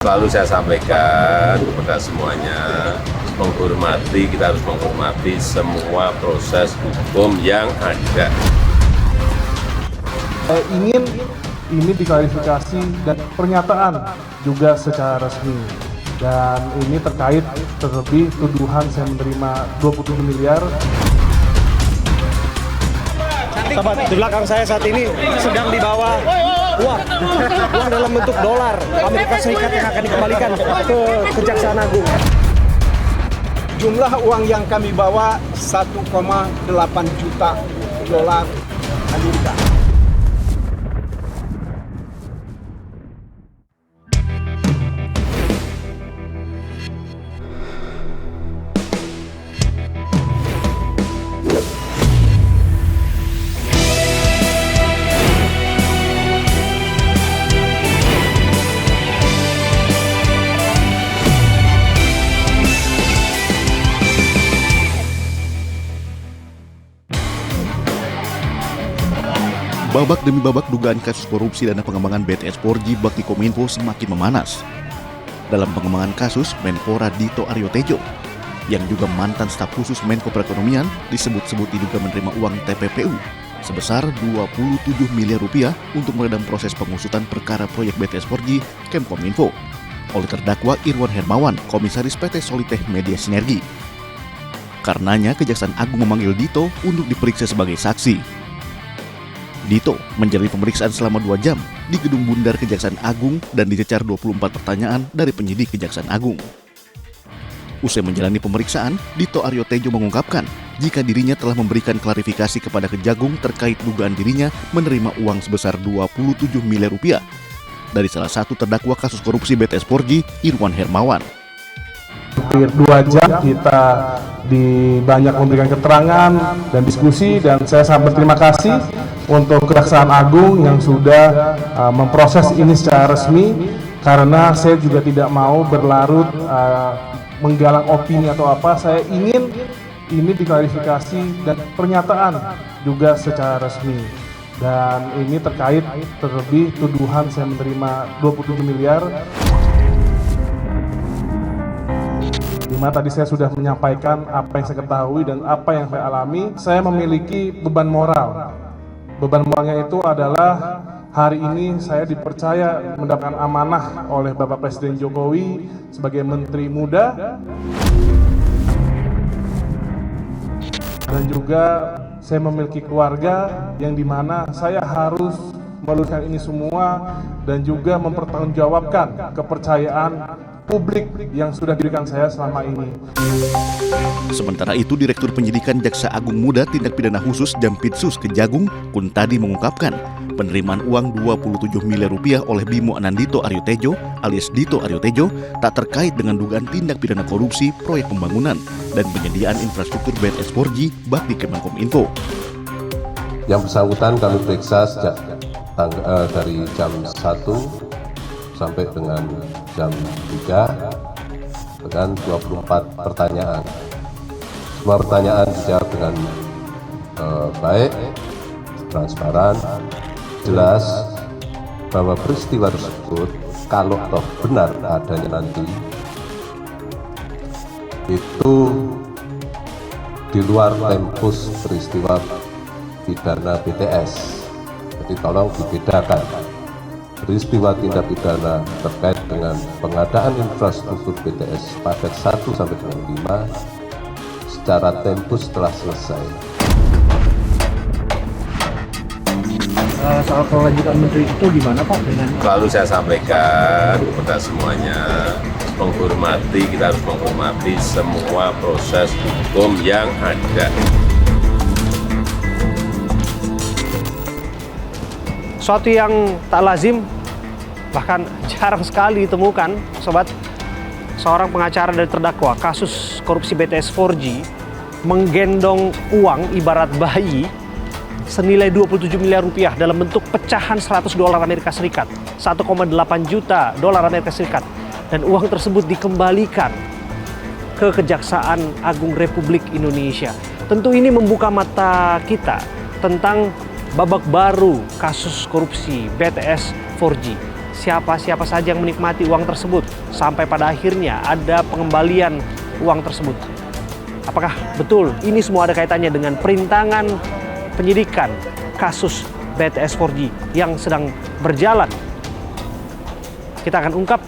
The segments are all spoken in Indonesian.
Selalu saya sampaikan kepada semuanya, kita harus menghormati semua proses hukum yang ada. Saya ingin ini diklarifikasi dan pernyataan juga secara resmi. Dan ini terkait terlebih tuduhan saya menerima 27 miliar. Sahabat, di belakang saya saat ini sedang dibawa uang dalam bentuk dolar Amerika Serikat yang akan dikembalikan ke Kejaksaan Agung. Jumlah uang yang kami bawa 1,8 juta dolar Amerika. Babak demi babak dugaan kasus korupsi dana pengembangan BTS 4G Bakti Kominfo semakin memanas. Dalam pengembangan kasus, Menpora Dito Aryo Tejo, yang juga mantan staf khusus Menko Perekonomian, disebut-sebut diduga menerima uang TPPU sebesar 27 miliar rupiah untuk meredam proses pengusutan perkara proyek BTS 4G Kemkominfo oleh terdakwa Irwan Hermawan, Komisaris PT Solitech Media Sinergi. Karenanya, Kejaksaan Agung memanggil Dito untuk diperiksa sebagai saksi. Dito menjalani pemeriksaan selama 2 jam di Gedung Bundar Kejaksaan Agung dan dicecar 24 pertanyaan dari penyidik Kejaksaan Agung. Usai menjalani pemeriksaan, Dito Aryo Tejo mengungkapkan jika dirinya telah memberikan klarifikasi kepada Kejagung terkait dugaan dirinya menerima uang sebesar 27 miliar rupiah dari salah satu terdakwa kasus korupsi BTS 4G, Irwan Hermawan. Hampir 2 jam kita banyak memberikan keterangan dan diskusi, dan saya sangat berterima kasih untuk Kejaksaan Agung yang sudah memproses ini secara resmi, karena saya juga tidak mau berlarut menggalang opini atau apa. Saya ingin ini diklarifikasi dan pernyataan juga secara resmi. Dan ini terkait terlebih tuduhan saya menerima 27 miliar. Dimana tadi saya sudah menyampaikan apa yang saya ketahui dan apa yang saya alami. Saya memiliki beban moral. Beban moralnya itu adalah hari ini saya dipercaya mendapatkan amanah oleh Bapak Presiden Jokowi sebagai Menteri Muda. Dan juga saya memiliki keluarga yang dimana saya harus meluruskan ini semua dan juga mempertanggungjawabkan kepercayaan publik yang sudah diberikan saya selama ini. Sementara itu, Direktur Penyidikan Jaksa Agung Muda Tindak Pidana Khusus Jampitsus Kejagung, Kuntadi, mengungkapkan penerimaan uang 27 miliar rupiah oleh Bimo Anandito Aryo Tejo alias Dito Aryo Tejo tak terkait dengan dugaan tindak pidana korupsi proyek pembangunan dan penyediaan infrastruktur BTS 4G Bakti Kemenkominfo. Yang bersangkutan kami periksa sejak dari jam 1 sampai dengan jam 3 dengan 24 pertanyaan. Semua pertanyaan dijawab dengan baik, transparan, jelas bahwa peristiwa tersebut kalau toh benar adanya nanti itu di luar tempus peristiwa pidana BTS. Jadi tolong dibedakan peristiwa tindak pidana terkait dengan pengadaan infrastruktur BTS paket 1 sampai dengan 5 secara tempus telah selesai. Soal kelanjutan menteri itu gimana Pak dengan? Selalu saya sampaikan kepada semuanya, kita harus menghormati semua proses hukum yang ada. Suatu yang tak lazim, bahkan jarang sekali ditemukan, sobat, seorang pengacara dari terdakwa kasus korupsi BTS 4G menggendong uang ibarat bayi senilai 27 miliar rupiah dalam bentuk pecahan 100 dolar Amerika Serikat, 1,8 juta dolar Amerika Serikat, dan uang tersebut dikembalikan ke Kejaksaan Agung Republik Indonesia. Tentu ini membuka mata kita tentang babak baru kasus korupsi BTS 4G. siapa-siapa saja yang menikmati uang tersebut sampai pada akhirnya ada pengembalian uang tersebut. Apakah betul ini semua ada kaitannya dengan perintangan penyidikan kasus BTS 4G yang sedang berjalan? Kita akan ungkap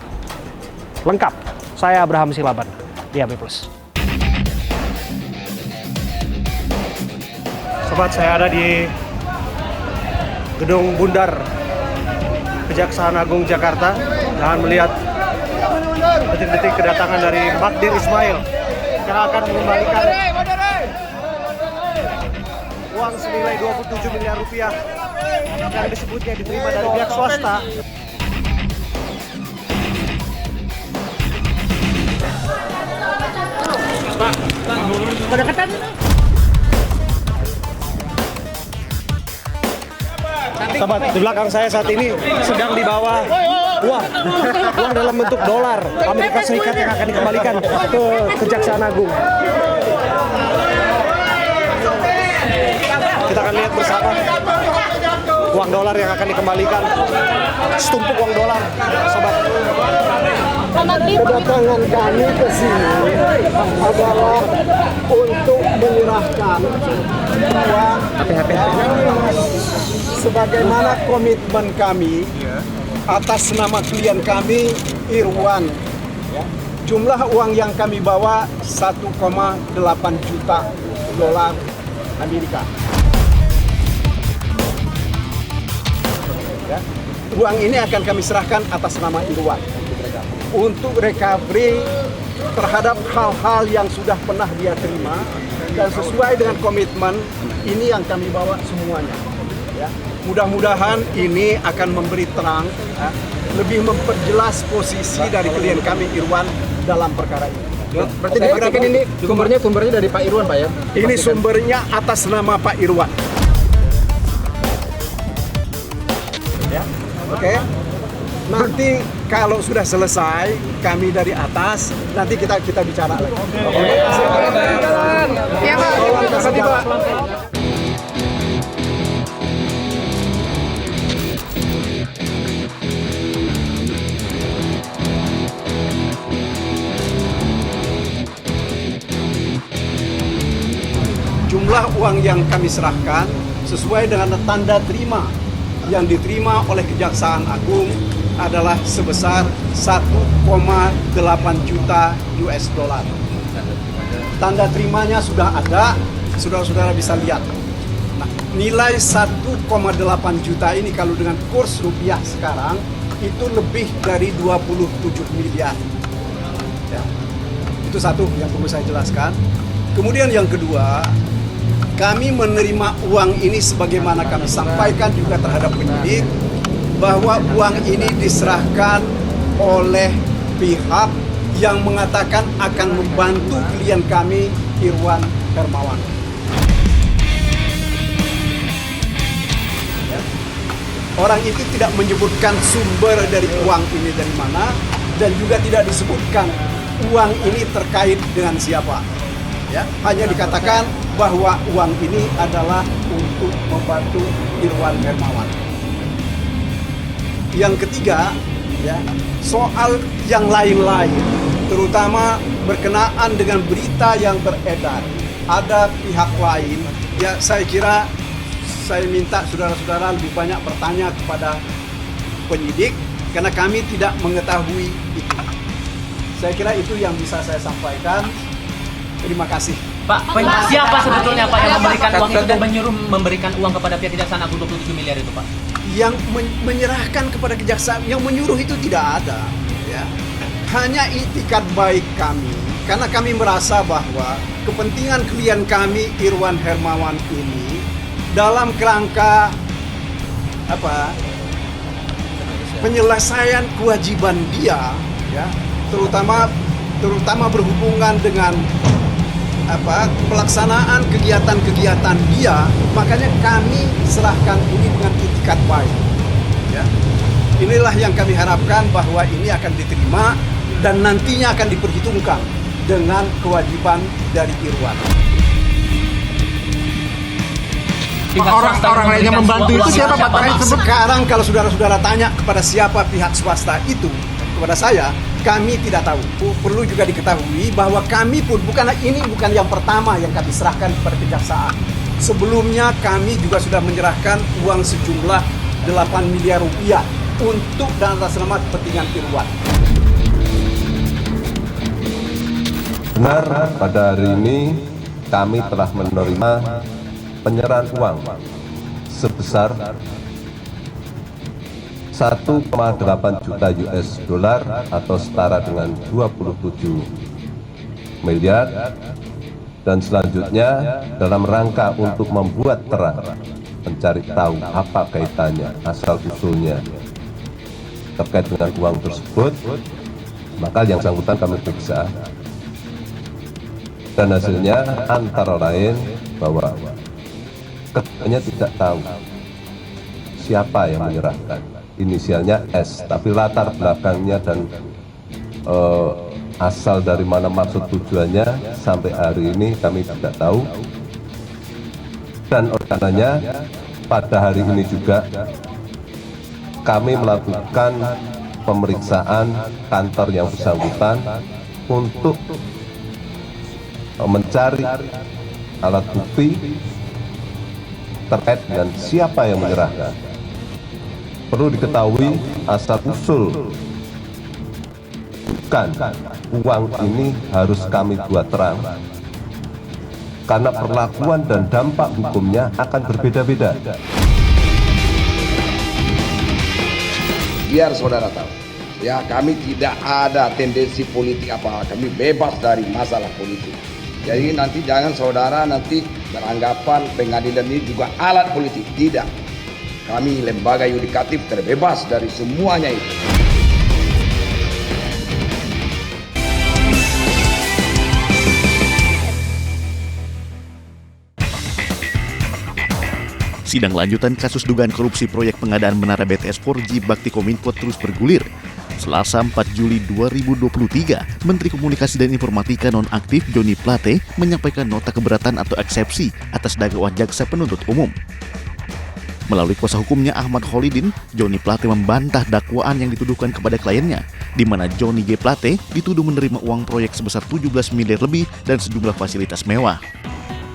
lengkap. Saya Abraham Silaban di AB+. Sobat, saya ada di Gedung Bundar Kejaksaan Agung Jakarta dan melihat detik-detik kedatangan dari Magdir Ismail yang akan mengembalikan uang senilai 27 miliar rupiah yang disebutnya diterima dari pihak swasta. Sobat, di belakang saya saat ini sedang dibawa uang dalam bentuk dolar Amerika Serikat yang akan dikembalikan ke Kejaksaan Agung. Kita akan lihat bersama uang dolar yang akan dikembalikan, setumpuk uang dolar, sobat. Kedatangan kami ke sini adalah untuk menyerahkan uang sebagaimana komitmen kami atas nama klien kami Irwan. Jumlah uang yang kami bawa 1,8 juta dolar Amerika. Uang ini akan kami serahkan atas nama Irwan untuk recovery terhadap hal-hal yang sudah pernah dia terima, dan sesuai dengan komitmen ini yang kami bawa semuanya. Ya. Mudah-mudahan ini akan memberi terang, lebih memperjelas posisi dari klien kami Irwan dalam perkara ini. Berarti dipastikan ini sumbernya dari Pak Irwan, Pak ya? Ini sumbernya atas nama Pak Irwan. Ya, oke. Nanti kalau sudah selesai, kami dari atas, nanti kita bicara lagi. Iya, Pak. Terima kasih, Pak. Jumlah uang yang kami serahkan sesuai dengan tanda terima yang diterima oleh Kejaksaan Agung adalah sebesar 1,8 juta US dollar. Tanda terimanya sudah ada, saudara-saudara bisa lihat. Nah, nilai 1,8 juta ini kalau dengan kurs rupiah sekarang itu lebih dari 27 miliar. Ya. Itu satu yang perlu saya jelaskan. Kemudian yang kedua, kami menerima uang ini sebagaimana kami sampaikan juga terhadap penyidik, bahwa uang ini diserahkan oleh pihak yang mengatakan akan membantu klien kami Irwan Hermawan. Orang itu tidak menyebutkan sumber dari uang ini dari mana, dan juga tidak disebutkan uang ini terkait dengan siapa. Ya, hanya dikatakan bahwa uang ini adalah untuk membantu Irwan Hermawan. Yang ketiga, ya, soal yang lain-lain, terutama berkenaan dengan berita yang beredar, ada pihak lain. Ya, saya kira saya minta saudara-saudara lebih banyak bertanya kepada penyidik, karena kami tidak mengetahui itu. Saya kira itu yang bisa saya sampaikan. Terima kasih. Pak, siapa sebetulnya Pak yang memberikan uang itu dan menyuruh memberikan uang kepada pihak Kejaksaan Agung 27 miliar itu, Pak? Yang menyerahkan kepada kejaksaan, yang menyuruh itu tidak ada, ya. Hanya itikat baik kami, karena kami merasa bahwa kepentingan klien kami Irwan Hermawan ini dalam kerangka penyelesaian kewajiban dia, ya, terutama berhubungan dengan pelaksanaan kegiatan-kegiatan dia, makanya kami serahkan ini dengan itikat baik. Ya. Inilah yang kami harapkan, bahwa ini akan diterima dan nantinya akan diperhitungkan dengan kewajiban dari Irwan. Orang lainnya membantu itu siapa Pak? Sekarang kalau saudara-saudara tanya kepada siapa pihak swasta itu, kepada saya, kami tidak tahu. Perlu juga diketahui bahwa kami pun bukan yang pertama yang kami serahkan kepada kejaksaan. Sebelumnya kami juga sudah menyerahkan uang sejumlah 8 miliar rupiah untuk dan atas nama kepentingan Irwan. Benar, pada hari ini kami telah menerima penyerahan uang sebesar 1,8 juta US dollar atau setara dengan 27 miliar, dan selanjutnya dalam rangka untuk membuat terang, mencari tahu apa kaitannya, asal usulnya terkait dengan uang tersebut, maka yang bersangkutan kami periksa, dan hasilnya antara lain bahwa keduanya tidak tahu siapa yang menyerahkan. Inisialnya S, tapi latar belakangnya dan asal dari mana maksud tujuannya sampai hari ini kami tidak tahu. Dan oleh karenanya pada hari ini juga kami melakukan pemeriksaan kantor yang bersangkutan untuk mencari alat bukti terkait dengan siapa yang menyerahkan. Perlu diketahui asal usul bukan uang ini harus kami buat terang, karena perlakuan dan dampak hukumnya akan berbeda-beda. Biar saudara tahu, ya kami tidak ada tendensi politik apa, kami bebas dari masalah politik. Jadi nanti jangan saudara nanti beranggapan pengadilan ini juga alat politik. Tidak, kami lembaga yudikatif terbebas dari semuanya itu. Sidang lanjutan kasus dugaan korupsi proyek pengadaan menara BTS 4G Bakti Kominfo terus bergulir. Selasa 4 Juli 2023, Menteri Komunikasi dan Informatika nonaktif Johnny Plate menyampaikan nota keberatan atau eksepsi atas dakwaan jaksa penuntut umum. Melalui kuasa hukumnya Ahmad Kholidin, Johnny Plate membantah dakwaan yang dituduhkan kepada kliennya, di mana Johnny G. Plate dituduh menerima uang proyek sebesar 17 miliar lebih dan sejumlah fasilitas mewah.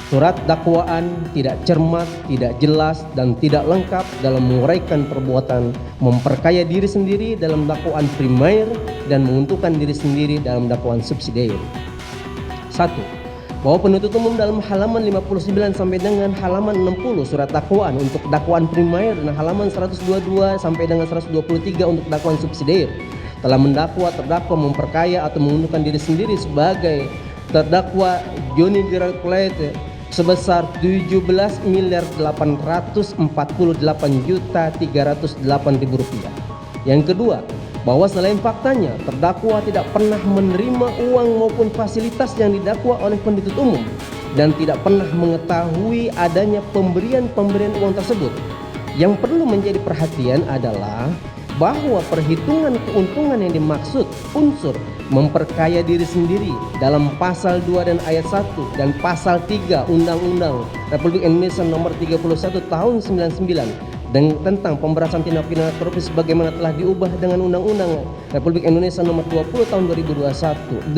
Surat dakwaan tidak cermat, tidak jelas, dan tidak lengkap dalam menguraikan perbuatan memperkaya diri sendiri dalam dakwaan primer dan menguntungkan diri sendiri dalam dakwaan subsidiar. 1. Bahwa penuntut umum dalam halaman 59 sampai dengan halaman 60 surat dakwaan untuk dakwaan primer dan halaman 122 sampai dengan 123 untuk dakwaan subsidiar telah mendakwa terdakwa memperkaya atau menguntungkan diri sendiri sebagai terdakwa Johnny G. Plate sebesar 17.848.308.000 rupiah. Yang kedua, bahwa selain faktanya terdakwa tidak pernah menerima uang maupun fasilitas yang didakwa oleh penuntut umum dan tidak pernah mengetahui adanya pemberian uang tersebut. Yang perlu menjadi perhatian adalah bahwa perhitungan keuntungan yang dimaksud unsur memperkaya diri sendiri dalam pasal 2 dan ayat 1 dan pasal 3 Undang-Undang Republik Indonesia nomor 31 tahun 99 dan tentang pemberantasan tindak pidana korupsi sebagaimana telah diubah dengan Undang-Undang Republik Indonesia nomor 20 tahun 2021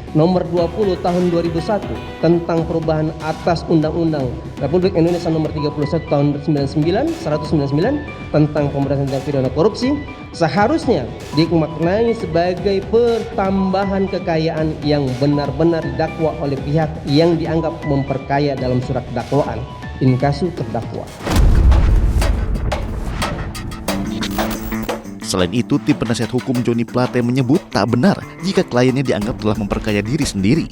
nomor 20 tahun 2001 tentang perubahan atas Undang-Undang Republik Indonesia nomor 31 tahun 199 tentang pemberantasan tindak pidana korupsi seharusnya dimaknai sebagai pertambahan kekayaan yang benar-benar didakwa oleh pihak yang dianggap memperkaya dalam surat dakwaan inkasu terdakwa. Selain itu, tim penasihat hukum Johnny Plate menyebut tak benar jika kliennya dianggap telah memperkaya diri sendiri.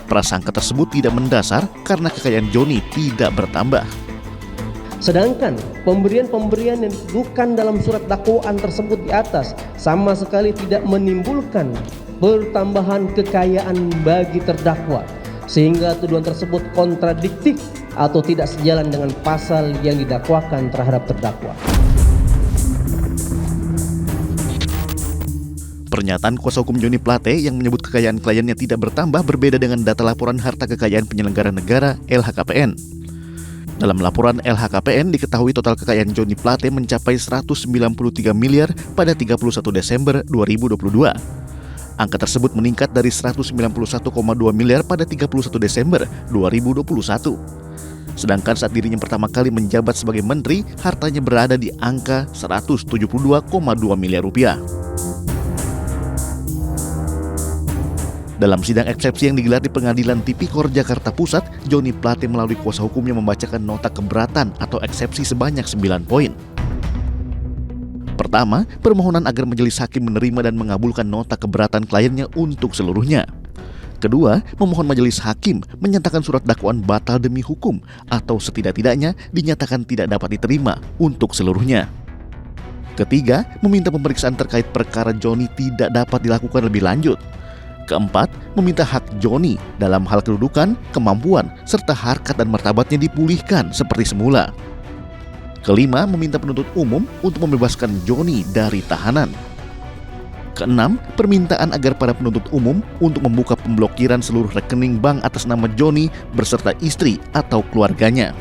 Prasangka tersebut tidak mendasar karena kekayaan Johnny tidak bertambah. Sedangkan pemberian yang dituduhkan dalam surat dakwaan tersebut di atas sama sekali tidak menimbulkan pertambahan kekayaan bagi terdakwa, sehingga tuduhan tersebut kontradiktif atau tidak sejalan dengan pasal yang didakwakan terhadap terdakwa. Pernyataan kuasa hukum Johnny Plate yang menyebut kekayaan kliennya tidak bertambah berbeda dengan data laporan harta kekayaan penyelenggara negara LHKPN. Dalam laporan LHKPN diketahui total kekayaan Johnny Plate mencapai 193 miliar pada 31 Desember 2022. Angka tersebut meningkat dari 191,2 miliar pada 31 Desember 2021. Sedangkan saat dirinya pertama kali menjabat sebagai menteri, hartanya berada di angka 172,2 miliar rupiah. Dalam sidang eksepsi yang digelar di Pengadilan Tipikor Jakarta Pusat, Johnny Plate melalui kuasa hukumnya membacakan nota keberatan atau eksepsi sebanyak 9 poin. Pertama, permohonan agar majelis hakim menerima dan mengabulkan nota keberatan kliennya untuk seluruhnya. Kedua, memohon majelis hakim menyatakan surat dakwaan batal demi hukum atau setidak-tidaknya dinyatakan tidak dapat diterima untuk seluruhnya. Ketiga, meminta pemeriksaan terkait perkara Johnny tidak dapat dilakukan lebih lanjut. Keempat, meminta hak Johnny dalam hal kedudukan, kemampuan, serta harkat dan martabatnya dipulihkan seperti semula. Kelima, meminta penuntut umum untuk membebaskan Johnny dari tahanan. Keenam, permintaan agar para penuntut umum untuk membuka pemblokiran seluruh rekening bank atas nama Johnny beserta istri atau keluarganya.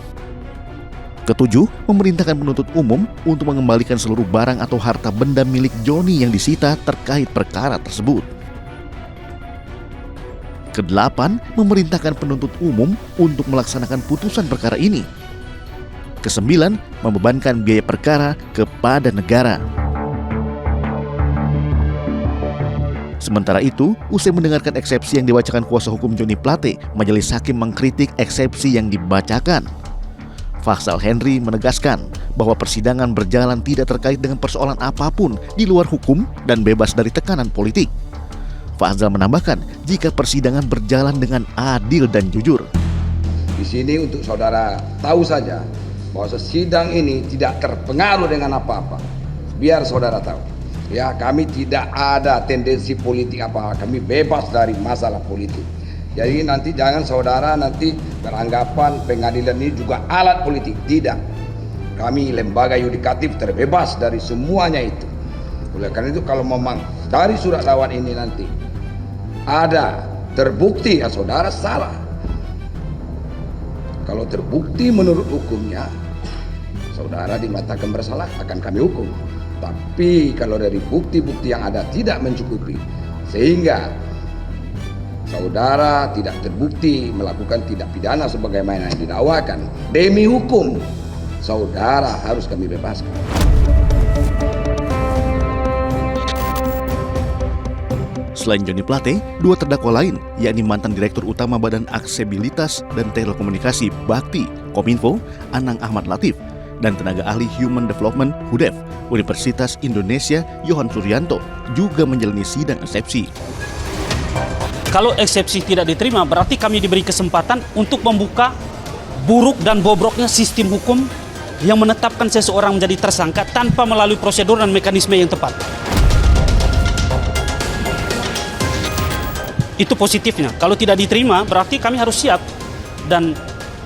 Ketujuh, memerintahkan penuntut umum untuk mengembalikan seluruh barang atau harta benda milik Johnny yang disita terkait perkara tersebut. Kedelapan, memerintahkan penuntut umum untuk melaksanakan putusan perkara ini. Kesembilan, membebankan biaya perkara kepada negara. Sementara itu, usai mendengarkan eksepsi yang dibacakan kuasa hukum Johnny Plate, majelis hakim mengkritik eksepsi yang dibacakan. Faisal Henry menegaskan bahwa persidangan berjalan tidak terkait dengan persoalan apapun di luar hukum dan bebas dari tekanan politik. Faisal menambahkan jika persidangan berjalan dengan adil dan jujur. Di sini untuk saudara tahu saja bahwa sidang ini tidak terpengaruh dengan apa-apa. Biar saudara tahu. Ya, kami tidak ada tendensi politik apa-apa. Kami bebas dari masalah politik. Jadi nanti jangan saudara nanti beranggapan pengadilan ini juga alat politik. Tidak. Kami lembaga yudikatif terbebas dari semuanya itu. Oleh karena itu kalau memang dari surat dakwaan ini nanti ada terbukti ya saudara salah. Kalau terbukti menurut hukumnya saudara dimatakan bersalah akan kami hukum. Tapi kalau dari bukti-bukti yang ada tidak mencukupi sehingga saudara tidak terbukti melakukan tindak pidana sebagaimana yang didakwakan, demi hukum saudara harus kami bebaskan. Selain Johnny Plate, dua terdakwa lain, yakni mantan Direktur Utama Badan Aksesibilitas dan Telekomunikasi Bakti Kominfo, Anang Ahmad Latif, dan tenaga ahli Human Development HUDEF Universitas Indonesia Yohan Suryanto juga menjalani sidang eksepsi. Kalau eksepsi tidak diterima, berarti kami diberi kesempatan untuk membuka buruk dan bobroknya sistem hukum yang menetapkan seseorang menjadi tersangka tanpa melalui prosedur dan mekanisme yang tepat. Itu positifnya. Kalau tidak diterima, berarti kami harus siap. Dan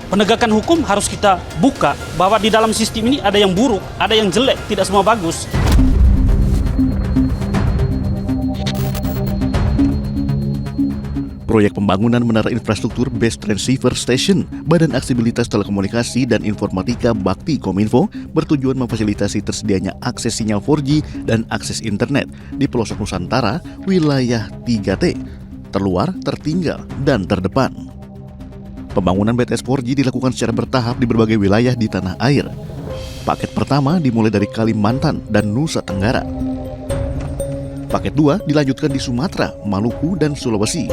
penegakan hukum harus kita buka bahwa di dalam sistem ini ada yang buruk, ada yang jelek, tidak semua bagus. Proyek pembangunan menara infrastruktur Base Transceiver Station Badan Aksesibilitas Telekomunikasi dan Informatika Bakti Kominfo bertujuan memfasilitasi tersedianya akses sinyal 4G dan akses internet di pelosok Nusantara, wilayah 3T, terluar, tertinggal, dan terdepan. Pembangunan BTS 4G dilakukan secara bertahap di berbagai wilayah di tanah air. Paket pertama dimulai dari Kalimantan dan Nusa Tenggara. Paket 2 dilanjutkan di Sumatera, Maluku, dan Sulawesi.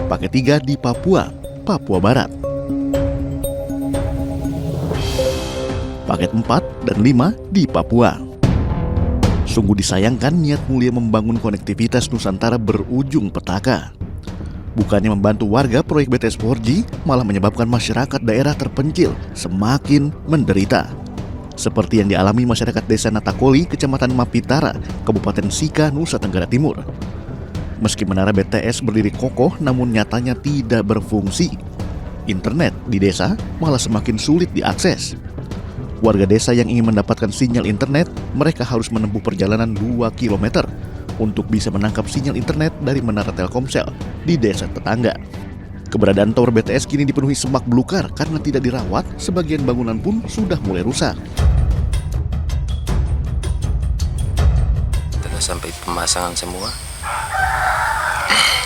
Paket 3 di Papua, Papua Barat. Paket 4 dan 5 di Papua. Sungguh disayangkan niat mulia membangun konektivitas Nusantara berujung petaka. Bukannya membantu warga, proyek BTS 4G malah menyebabkan masyarakat daerah terpencil semakin menderita. Seperti yang dialami masyarakat Desa Natakoli, Kecamatan Mapitara, Kabupaten Sika, Nusa Tenggara Timur. Meski menara BTS berdiri kokoh, namun nyatanya tidak berfungsi. Internet di desa malah semakin sulit diakses. Warga desa yang ingin mendapatkan sinyal internet, mereka harus menempuh perjalanan 2 km untuk bisa menangkap sinyal internet dari menara Telkomsel di desa tetangga. Keberadaan tower BTS kini dipenuhi semak belukar karena tidak dirawat, sebagian bangunan pun sudah mulai rusak. Telah sampai pemasangan semua.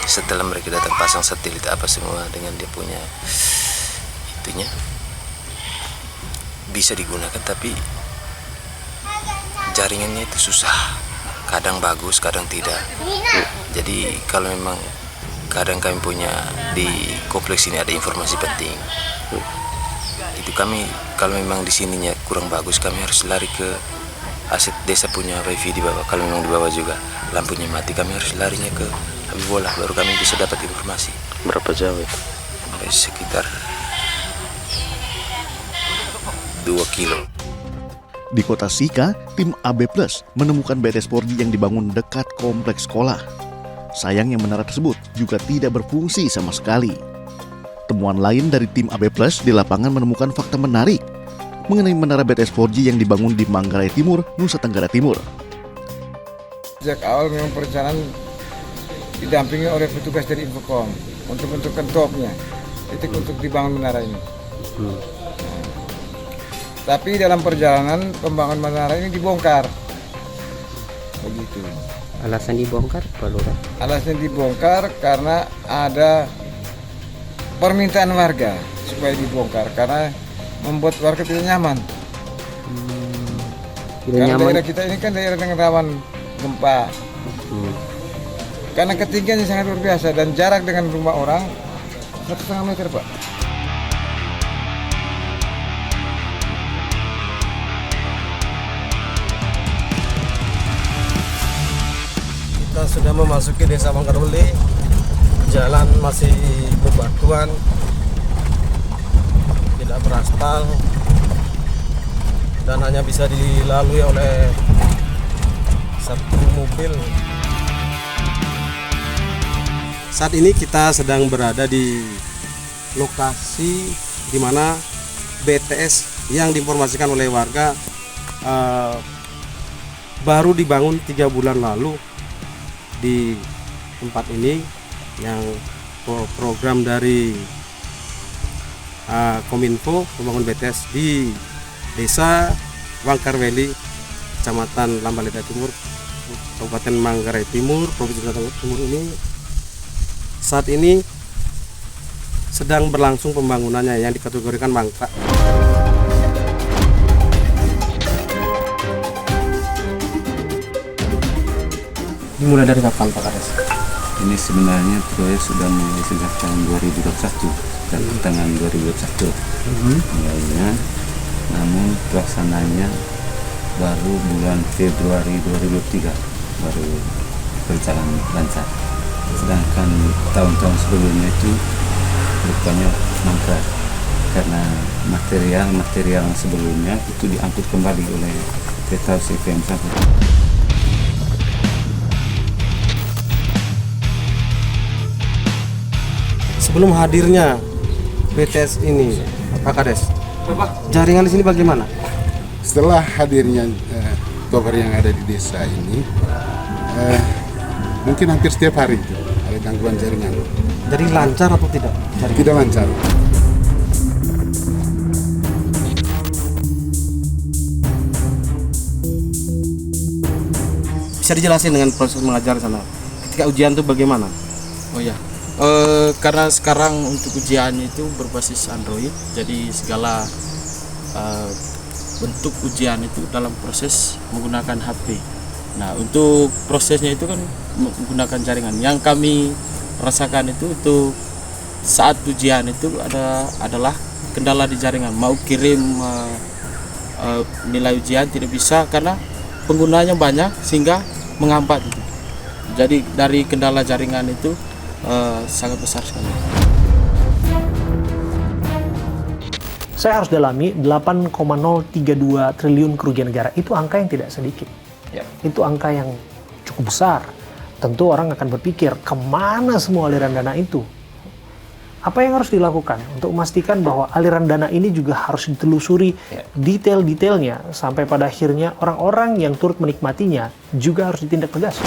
Setelah mereka datang pasang satelit apa semua dengan dia punya itunya, bisa digunakan, tapi jaringannya itu susah. Kadang bagus, kadang tidak. Jadi kalau memang kadang kami punya di kompleks ini ada informasi penting, itu kami kalau memang di sininya kurang bagus, kami harus lari ke aset desa punya wifi di bawah. Kalau memang di bawah juga lampunya mati, kami harus larinya ke Habibollah, baru kami bisa dapat informasi. Berapa jauh itu? Sekitar 2 kilo. Di kota Sika, tim AB Plus menemukan BTS 4G yang dibangun dekat kompleks sekolah. Sayangnya menara tersebut juga tidak berfungsi sama sekali. Temuan lain dari tim AB Plus di lapangan menemukan fakta menarik mengenai menara BTS 4G yang dibangun di Manggarai Timur, Nusa Tenggara Timur. Sejak awal memang perencanaan didampingi oleh petugas dari Infocom untuk menentukan topnya, titik untuk dibangun menara ini. Tapi dalam perjalanan pembangunan menara ini dibongkar. Begitu. Alasan dibongkar, Pak Lurah? Alasan dibongkar karena ada permintaan warga supaya dibongkar karena membuat warga tidak nyaman. Karena daerah kita ini kan daerah yang rawan gempa. Karena ketinggiannya sangat luar biasa dan jarak dengan rumah orang 1,5 meter, Pak. Kita sudah memasuki desa Manggarweli, jalan masih bebatuan, tidak beraspal, dan hanya bisa dilalui oleh satu mobil. Saat ini kita sedang berada di lokasi di mana BTS yang diinformasikan oleh warga baru dibangun 3 bulan lalu. Di tempat ini yang program dari Kominfo membangun BTS di Desa Wangkarweli, Kecamatan Lambaleda Timur, Kabupaten Manggarai Timur, Provinsi Nusa Tenggara Timur ini saat ini sedang berlangsung pembangunannya yang dikategorikan mangkrak. Dimulai dari kapan, Pak Kades? Ini sebenarnya proyek sudah mulai sejak tahun 2021 dan pertengahan 2021 mulainya, namun pelaksananya baru bulan Februari 2023 baru berjalan lancar. Sedangkan tahun-tahun sebelumnya itu rupanya mangkrak karena material sebelumnya itu diangkut kembali oleh kereta CPM 1. Sebelum hadirnya BTS ini, Pak Kades, jaringan di sini bagaimana? Setelah hadirnya tower yang ada di desa ini, mungkin hampir setiap hari itu ada gangguan jaringan. Jadi lancar atau tidak? Jaringan? Tidak lancar. Bisa dijelasin dengan proses mengajar di sana? Ketika ujian itu bagaimana? Oh ya. Karena sekarang untuk ujiannya itu berbasis Android, jadi segala bentuk ujian itu dalam proses menggunakan HP. Nah, untuk prosesnya itu kan menggunakan jaringan. Yang kami rasakan itu untuk saat ujian itu adalah kendala di jaringan. Mau kirim nilai ujian tidak bisa karena penggunanya banyak sehingga menghambat itu. Jadi dari kendala jaringan itu sangat besar sekali. Saya harus dalami 8,032 triliun kerugian negara. Itu angka yang tidak sedikit. Itu angka yang cukup besar. Tentu orang akan berpikir, kemana semua aliran dana itu? Apa yang harus dilakukan untuk memastikan bahwa aliran dana ini juga harus ditelusuri detail-detailnya sampai pada akhirnya orang-orang yang turut menikmatinya juga harus ditindak tegas?